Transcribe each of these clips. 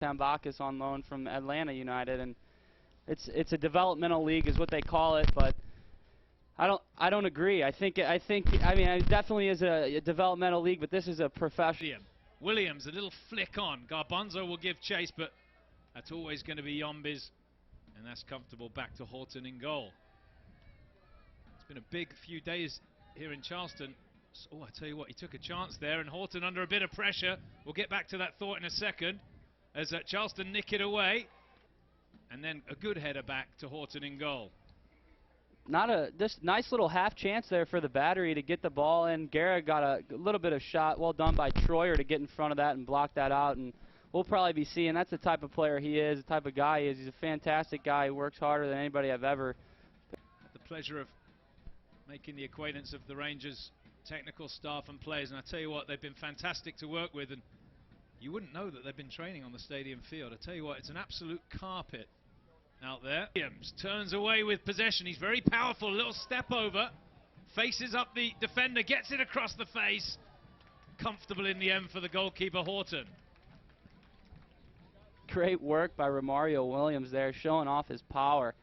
Tambakis on loan from Atlanta United, and it's a developmental league is what they call it, but I don't agree. I mean it definitely is a developmental league, but this is a professional. Williams, a little flick on. Garbanzo will give chase, but that's always going to be Yombi's, and that's comfortable back to Horton in goal. It's been a big few days here in Charleston. Oh, I tell you what, he took a chance there, and Horton under a bit of pressure. We'll get back to that thought in a second, as Charleston nick it away, and then a good header back to Horton in goal. This nice little half chance there for the Battery to get the ball in. Guerra got a little bit of shot, well done by Troyer to get in front of that and block that out, and we'll probably be seeing that's the type of player he is, the type of guy he is. He's a fantastic guy. He works harder than anybody I've ever. The pleasure of making the acquaintance of the Rangers technical staff and players, and I tell you what, they've been fantastic to work with, and you wouldn't know that they've been training on the stadium field. I tell you what, it's an absolute carpet out there. Williams turns away with possession. He's very powerful. Little step over, faces up the defender, gets it across the face. Comfortable in the end for the goalkeeper Horton. Great work by Romario Williams there, showing off his power.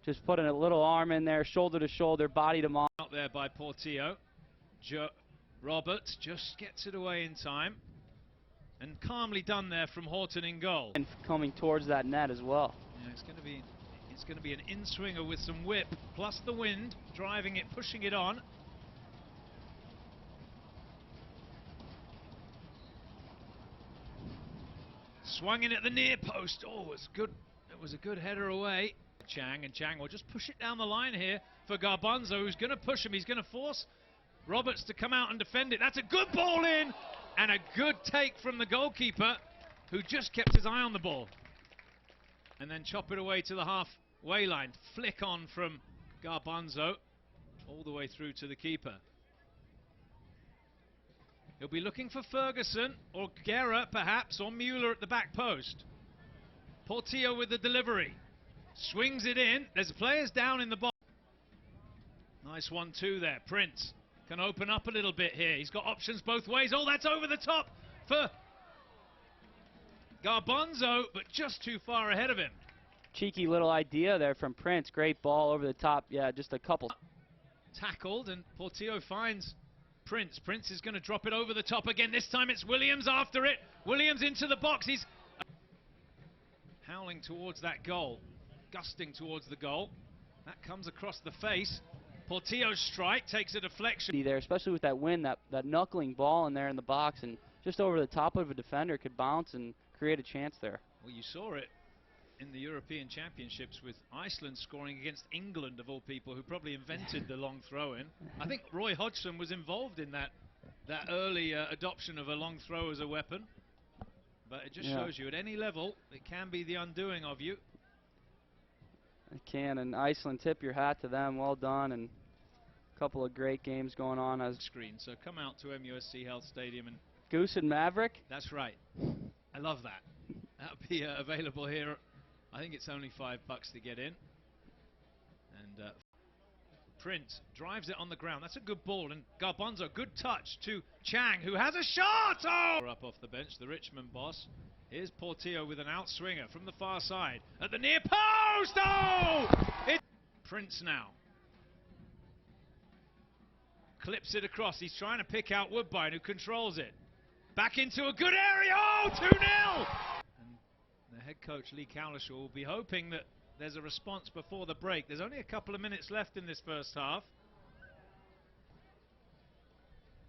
Just putting a little arm in there, shoulder to shoulder, body to body. Out there by Portillo. Roberts just gets it away in time. And calmly done there from Horton in goal. And coming towards that net as well. Yeah, it's going to be an in-swinger with some whip, plus the wind, driving it, pushing it on. Swung in at the near post. Oh, it's good. It was a good header away. Chang, and Chang will just push it down the line here for Garbanzo, who's going to push him. He's going to force Roberts to come out and defend it. That's a good ball in, and a good take from the goalkeeper, who just kept his eye on the ball. And then chop it away to the halfway line. Flick on from Garbanzo, all the way through to the keeper. He'll be looking for Ferguson, or Guerra perhaps, or Mueller at the back post. Portillo with the delivery. Swings it in. There's players down in the box. Nice 1-2 there. Prince can open up a little bit here. He's got options both ways. Oh, that's over the top for Garbanzo, but just too far ahead of him. Cheeky little idea there from Prince. Great ball over the top. Yeah, just a couple. Tackled, and Portillo finds Prince. Prince is going to drop it over the top again. This time it's Williams after it. Williams into the box. He's howling towards that goal. Gusting towards the goal. That comes across the face. Portillo's strike takes a deflection. There, especially with that wind, that knuckling ball in there in the box, and just over the top of a defender could bounce and create a chance there. Well, you saw it in the European Championships with Iceland scoring against England, of all people, who probably invented the long throw-in. I think Roy Hodgson was involved in that early adoption of a long throw as a weapon. But it just shows you, at any level, it can be the undoing of you. It can, and Iceland, tip your hat to them. Well done, and a couple of great games going on as screen. So come out to MUSC Health Stadium and Goose and Maverick. That's right. I love that. That'll be available here. I think it's only $5 to get in. And Prince drives it on the ground. That's a good ball. And Garbanzo, good touch to Chang, who has a shot. Oh! Up off the bench, the Richmond boss. Here's Portillo with an outswinger from the far side. At the near post. Oh! It's Prince now. Clips it across. He's trying to pick out Woodbine, who controls it. Back into a good area. Oh, 2-0! And the head coach, Lee Cowlishaw, will be hoping that there's a response before the break. There's only a couple of minutes left in this first half.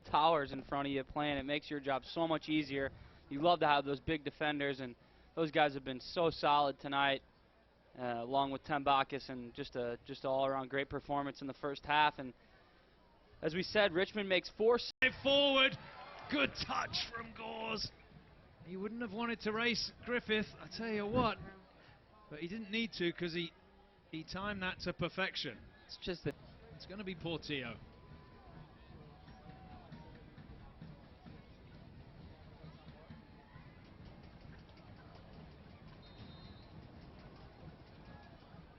Towers in front of you playing. It makes your job so much easier. You love to have those big defenders, and those guys have been so solid tonight, along with Tambakis, and just an all-around great performance in the first half. And as we said, Richmond makes 4 forward. Good touch from Gores. He wouldn't have wanted to race Griffith, I tell you what, but he didn't need to, because he timed that to perfection. It's going to be Portillo.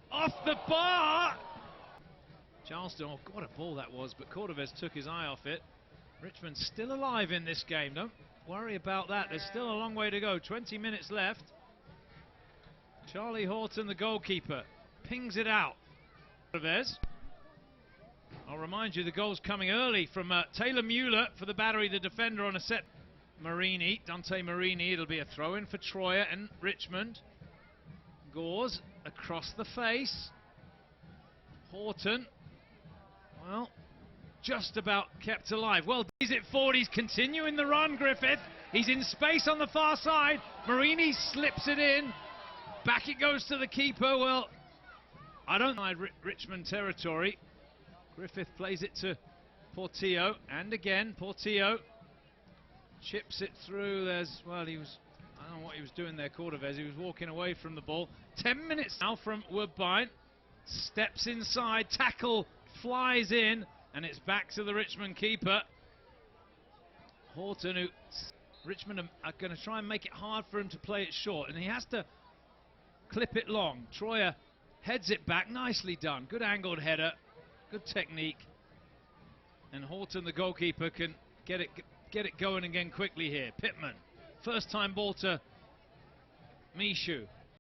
Off the bar! Charleston, oh, what a ball that was, but Cordovez took his eye off it. Richmond's still alive in this game, don't worry about that. There's still a long way to go, 20 minutes left. Charlie Horton, the goalkeeper, pings it out. Cordovez. I'll remind you the goal's coming early from Taylor Mueller for the Battery, the defender on a set. Marini, Dante Marini, it'll be a throw-in for Troyer and Richmond. Gores across the face. Horton, well, just about kept alive. Well, he's at 40, he's continuing the run, Griffith. He's in space on the far side. Marini slips it in. Back it goes to the keeper. Well, I don't mind Richmond territory. Griffith plays it to Portillo, and again, Portillo chips it through. Well, I don't know what he was doing there, Cordovez. He was walking away from the ball. 10 minutes now from Woodbine. Steps inside, tackle flies in, and it's back to the Richmond keeper. Horton, who Richmond are going to try and make it hard for him to play it short, and he has to clip it long. Troyer heads it back, nicely done. Good angled header, good technique. And Horton, the goalkeeper, can get it going again quickly here. Pittman, first time ball to Mishu.